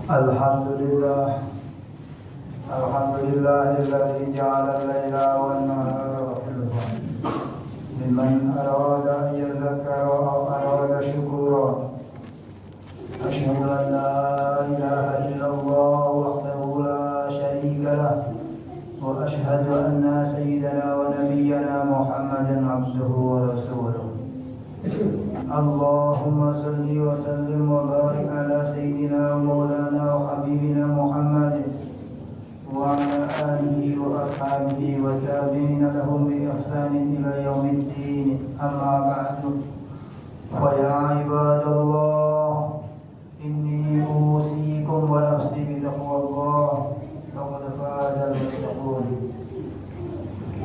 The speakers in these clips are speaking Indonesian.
Alhamdulillah, alhamdulillahilladzi ja'ala al-laila wan-nahara khilfan liman arada an yadhakkara aw arada syukura. Asyhadu an la ilaha illallah wahdahu la syarika lah wa asyhadu anna sayyidana wa nabiyyana Muhammadan abduhu wa rasuluh. Allahumma salli wa sallim wa barik ala sayyidina wa maulana wa habibina Muhammad wa ala alihi wa ashabihi wa tabi'ina lahum bi ihsanin ila yaumiddin. Amma ba'du. Wa ya ibadallah, inni usikum wa nafsi bi taqwallah. Faqad faza al-muttaqun.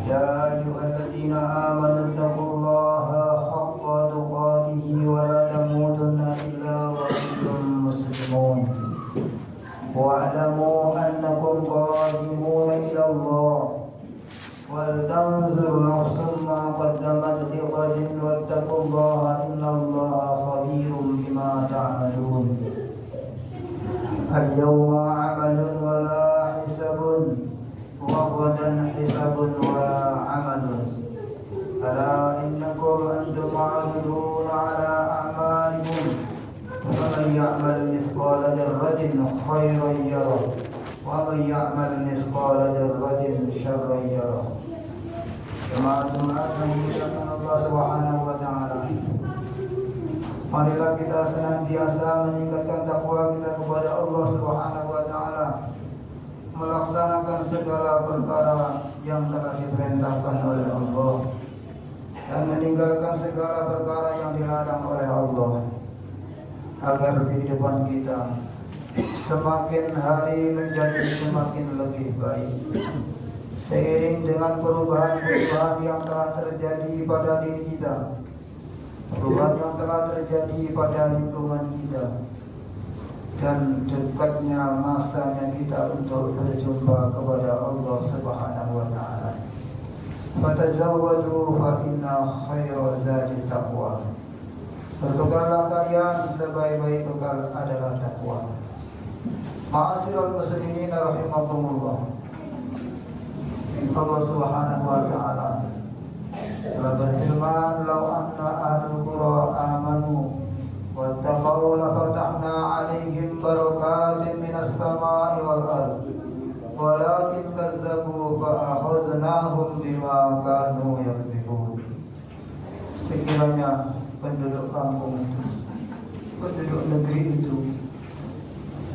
Ya ayyuhalladzina amanu taqullaha haqqa tuqatih wa la tamutunna illa wa antum muslimun. Wa'lamu annakum qadimuna ila Allah. Wal tanzur nafsun ma qaddamat lighadin wattaqullaha innallaha khabirun bima ta'malun. Al-yawma 'amalun wa la hisabun وغدا حساب ولا عمل. ألا إنكم أنتم عاملون على أعمالكم. ومن يعمل مثقال ذرة خيرا يره ومن يعمل مثقال ذرة شرا يره. Jemaah yang dimuliakan Allah Subhanahu wa taala. Marilah kita senantiasa meningkatkan takwa kita kepada Allah Subhanahu wa taala, melaksanakan segala perkara yang telah diperintahkan oleh Allah dan meninggalkan segala perkara yang dilarang oleh Allah, agar kehidupan kita semakin hari menjadi semakin lebih baik seiring dengan perubahan-perubahan yang telah terjadi pada diri kita, perubahan yang telah terjadi pada lingkungan kita, dan dekatnya masanya kita untuk berjumpa kepada Allah Subhanahu wa taala. Fatazawwadu fa inna khayra zadi taqwa. Berbekallah kalian, sebaik-baik bekal adalah takwa. Ma'asyiral muslimin rahimakumullah. Allah Subhanahu wa taala telah berfirman, "Lau anna ahlul qura amanu wattaqaw lafatahna 'alaihim barakatin minas sama'i wal ardh walakin kadzdzabu fa akhadnahum bima kanu yakdzibun." Sekiranya penduduk kampung itu, penduduk negeri itu,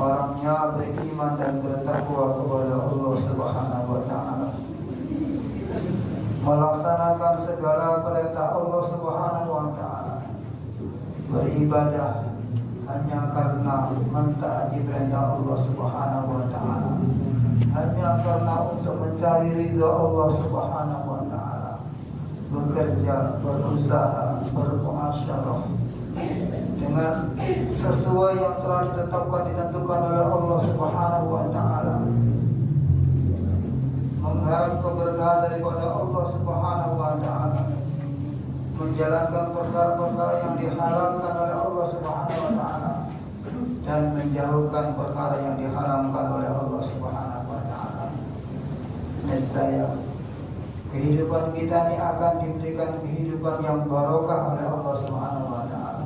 orangnya beriman dan bertakwa kepada Allah Subhanahu wa taala, melaksanakan segala perintah Allah Subhanahu wa taala, beribadah hanya karena mentaati perintah Allah Subhanahu wa taala, hanya karena untuk mencari ridha Allah Subhanahu wa taala, bekerja, berusaha, bermuasyarah dengan sesuai yang telah ditetapkan, ditentukan oleh Allah Subhanahu wa taala, mengharap keberkahan daripada Allah Subhanahu wa taala, menjalankan perkara-perkara yang dihalalkan oleh Allah Subhanahu wa taala, dan menjauhkan perkara yang diharamkan oleh Allah Subhanahu wa taala. Nescaya kehidupan kita ini akan diberikan kehidupan yang barokah oleh Allah Subhanahu wa taala.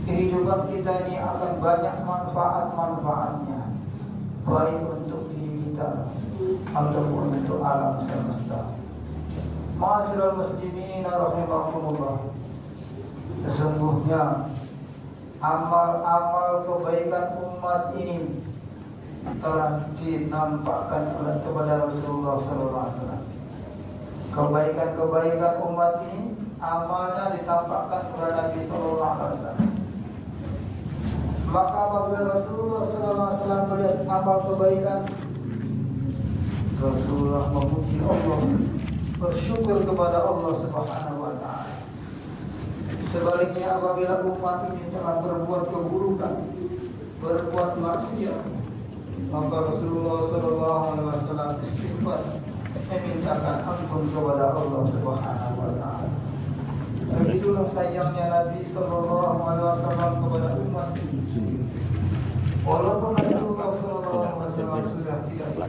Kehidupan kita ini akan banyak manfaat-manfaatnya, baik untuk diri kita ataupun untuk alam semesta. Ma'asyiral muslimin rahimakumullah. Sesungguhnya amal-amal kebaikan umat ini telah dinampakkan oleh kepada Rasulullah sallallahu alaihi wasallam. Kebaikan-kebaikan umat ini amalnya ditampakkan kepada Nabi sallallahu alaihi wasallam. Maka apabila Rasulullah sallallahu alaihi wasallam melihat amal kebaikan, Rasulullah memuji Allah, bersyukur kepada Allah Subhanahu wa taala. Sebaliknya apabila umat ini telah berbuat keburukan, berbuat maksiat, maka Rasulullah sallallahu alaihi wasallam istighfar, memintakan ampun kepada Allah Subhanahu wa taala. Begitulah sayangnya Nabi sallallahu alaihi wasallam kepada umat ini. Walaupun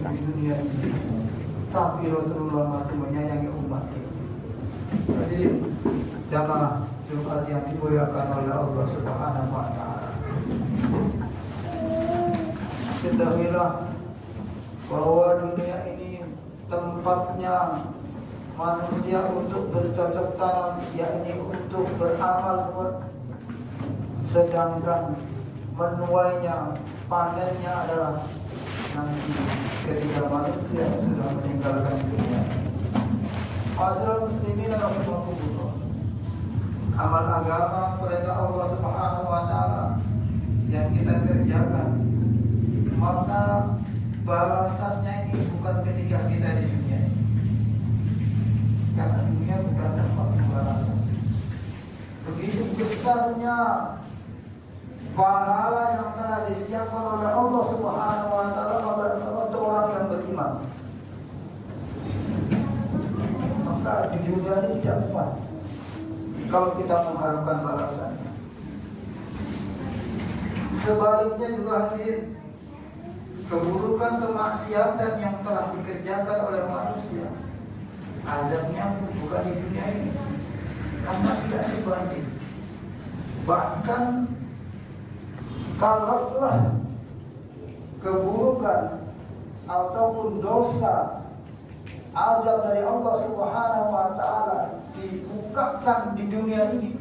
di dunia ini. Tapi Rasulullah masih menyayangi umat. Jadi jamaah Jumat yang dimuliakan oleh Allah Subhanahu wa taala. Ketahuilah bahwa dunia ini tempatnya manusia untuk bercocok tanam, yakni untuk beramal buat. Sedangkan menuainya, panennya adalah nanti ketika manusia sudah meninggalkan dunia. Masyarakat muslimin rahimakumullah. Amal agama perintah Allah Subhanahu wa taala yang kita kerjakan, maka balasannya ini bukan ketika kita di dunia. Karena dunia bukan tempat pembalasan. Begitu besarnya pahala yang telah disiapkan oleh Allah Subhanahu wa taala untuk orang yang beriman. Maka di dunia ini tidak kuat kalau kita mengharapkan balasannya. Sebaliknya juga hadirin, keburukan kemaksiatan yang telah dikerjakan oleh manusia, azabnya bukan di dunia ini, karena tidak sebanding. Bahkan kalaulah keburukan ataupun dosa, azab dari Allah Subhanahu wa taala dibukakan di dunia ini,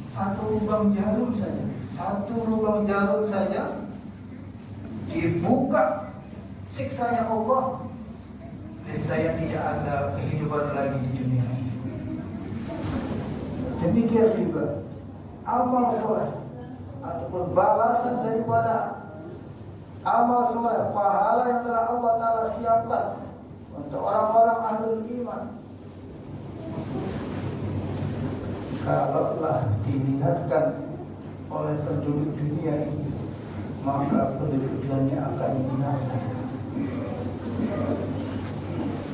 satu lubang jarum saja dibuka siksanya Allah, niscaya tidak ada kehidupan lagi di dunia ini. Demikian juga amal soleh ataupun balasan daripada amal soleh, pahala yang telah Allah taala siapkan untuk orang-orang ahlul iman, kalaulah dilihatkan oleh penduduk dunia ini, maka penduduk dunia akan binasa.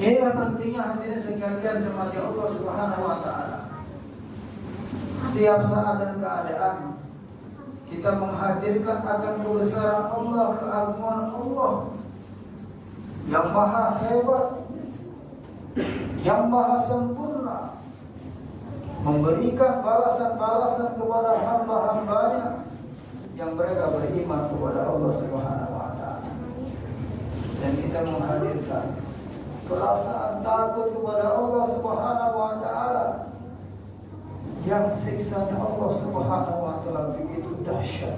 Inilah pentingnya hadirin sekalian jemaat Allah Subhanahu wa taala. Setiap saat dan keadaan kita menghadirkan akan kebesaran Allah, keagungan Allah yang maha hebat, yang maha sempurna, memberikan balasan-balasan kepada hamba-hambanya yang mereka beriman kepada Allah Subhanahu wa taala. Dan kita menghadirkan perasaan takut kepada Allah Subhanahu wa taala yang siksanya Allah Subhanahu wa taala begitu dahsyat.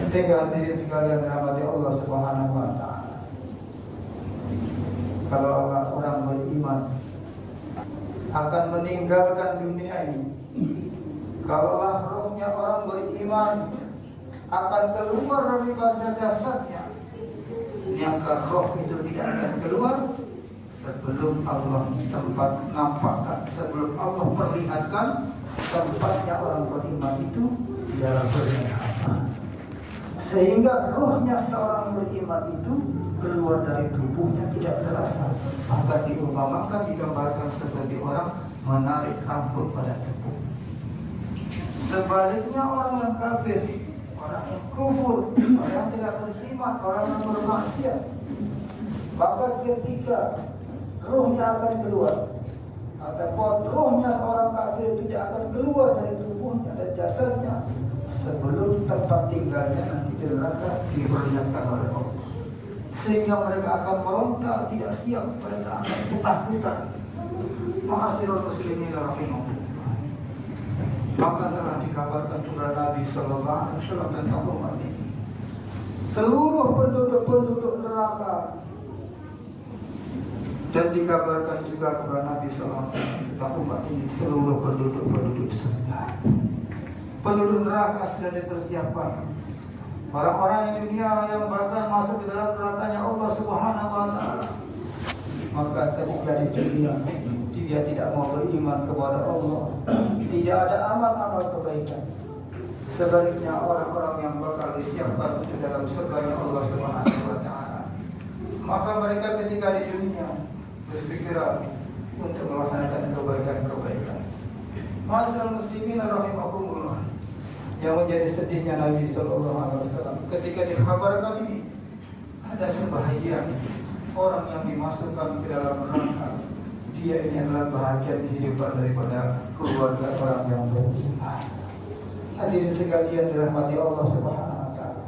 Sehingga hadirin sekalian rahmati Allah Subhanahu wa taala, kalau orang beriman akan meninggalkan dunia ini, kalaulah rohnya orang beriman akan keluar daripada jasadnya, maka roh itu tidak akan keluar sebelum Allah tempat nampakkan, sebelum Allah perlihatkan tempatnya orang beriman itu di dalam dunia apa. Sehingga rohnya seorang beriman itu keluar dari tubuhnya tidak terasa, bahkan diumpamakan, digambarkan seperti orang menarik rambut pada tubuh. Sebaliknya orang yang kafir, orang yang kufur, orang yang tidak beriman, orang yang bermaksiat, maka ketika rohnya akan keluar, ataupun rohnya seorang kafir tidak akan keluar dari tubuhnya dan jasadnya sebelum tempat tinggalnya nanti di neraka diperlihatkan oleh Allah. Sehingga mereka akan meronta, tidak siap, mereka akan ketakutan. Ma'asyiral muslimin rahimahullah. Maka telah dikabarkan kepada Nabi sallallahu alaihi wasallam tentang umat ini. Seluruh penduduk neraka. Dan dikabarkan juga kepada Nabi sallallahu alaihi wasallam tentang umat ini, seluruh penduduk surga. Penduduk neraka sudah dipersiapkan. Orang-orang di dunia yang bahkan masuk ke dalam nerakanya Allah Subhanahu wa taala, maka ketika di dunia dia tidak mau beriman kepada Allah, tidak ada amal-amal kebaikan. Sebaliknya orang-orang yang bakal disiapkan untuk dalam surganya Allah Subhanahu wa taala, maka mereka ketika di dunia berpikiran untuk melaksanakan kebaikan-kebaikan. Masyaallah muslimin rahimakumullah. Yang menjadi sedihnya Nabi sallallahu alaihi wasallam ketika dikabarkan ini, ada sebahagian orang yang dimasukkan ke dalam neraka, dia ini adalah bahagian kehidupan daripada keluarga orang yang beriman. Hadirin sekalian dirahmati Allah Subhanahu wa taala.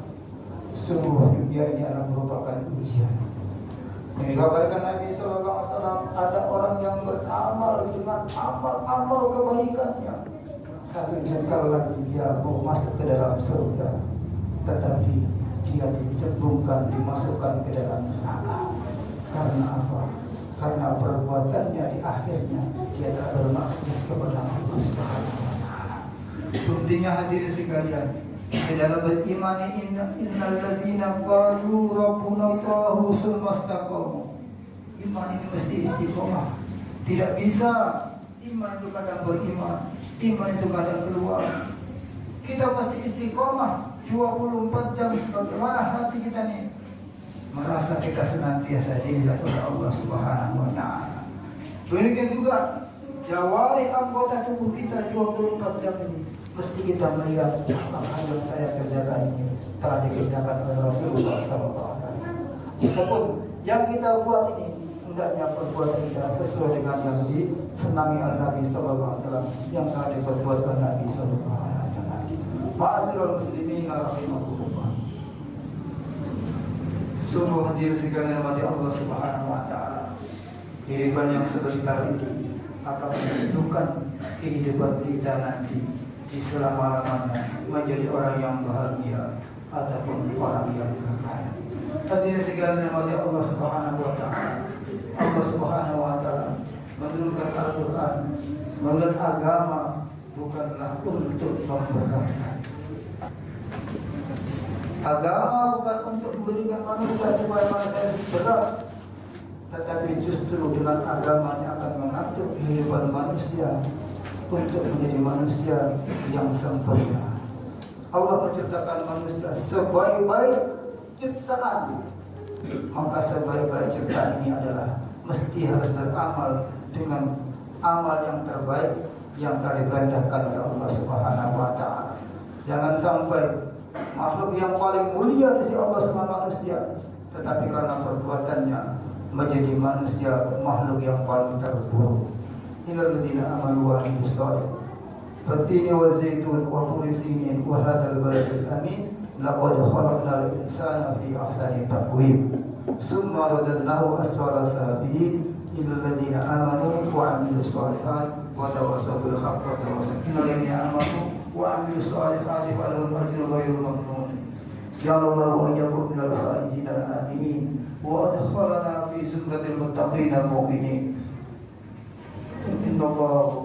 Sungguh dunia ini adalah merupakan ujian. Dikabarkan Nabi sallallahu alaihi wasallam, ada orang yang beramal dengan amal-amal kebaikannya, satu jengkal lagi dia mau masuk ke dalam surga, tetapi dia dicebungkan, dimasukkan ke dalam neraka. Karena apa? Karena perbuatannya di akhirnya dia tak bermaksud kepada Allah Subhanahu wa taala. Buktinya hadirin sekalian, di dalam beriman, innal ladzina qalu rabbuna Allahu tsumma istaqamu. Iman ini mesti istiqomah. Tidak bisa iman itu kadang beriman, iman itu kadang keluar. Kita pasti istiqomah 24 jam. Bagaimana hati kita nih? Merasa kita senantiasa dilihat oleh Allah Subhanahu wa taala. Demikian juga jawari anggota tubuh kita 24 jam ini mesti kita melihat apa yang saya kerjakan ini telah dikerjakan oleh Rasulullah SAW. Meskipun yang kita buat ini hendaknya perbuatan kita sesuai dengan yang disenangi oleh Nabi SAW, yang telah diperbuat oleh Nabi SAW. Ma'asyiral muslimin rahimakumullah. Sungguh hadirin sekalian mati Allah Subhanahu wa taala. Kehidupan yang sebentar ini akan menentukan kehidupan kita nanti di selama-lamanya menjadi orang yang bahagia ataupun orang yang gagal. Hadirin sekalian mati Allah Subhanahu wa taala. Allah Subhanahu wa taala menurunkan Al-Qur'an, menurut agama bukanlah untuk memberatkan. Agama bukan untuk memberikan manusia supaya manusia berat, tetapi justru dengan agamanya akan mengatur kehidupan manusia untuk menjadi manusia yang sempurna. Allah menciptakan manusia sebaik-baik ciptaan, maka sebaik-baik ciptaan ini adalah mesti harus beramal dengan amal yang terbaik yang telah diperintahkan oleh Allah Subhanahu wa taala. Jangan sampai makhluk yang paling mulia di sisi Allah Subhanahu manusia, tetapi karena perbuatannya menjadi manusia makhluk yang paling terburuk. Innal ladzina amanu wa amilus shalihat fattini wa zaitun wa turi sinin wa hadzal baladil amin laqad khalaqnal insana fi ahsani taqwim summa radadnahu asfala safilin innal ladzina amanu wa amilus shalihat wa tawassaw bil haqqi wa tawassaw innal ladzina amanu wa amilus shalihati wa lahum ajrun ghairu mamnun. Ya Allah wa iyyakum minal faizin al aminin wa adkhalna fi zumratil muttaqin al muqinin. Inna Allah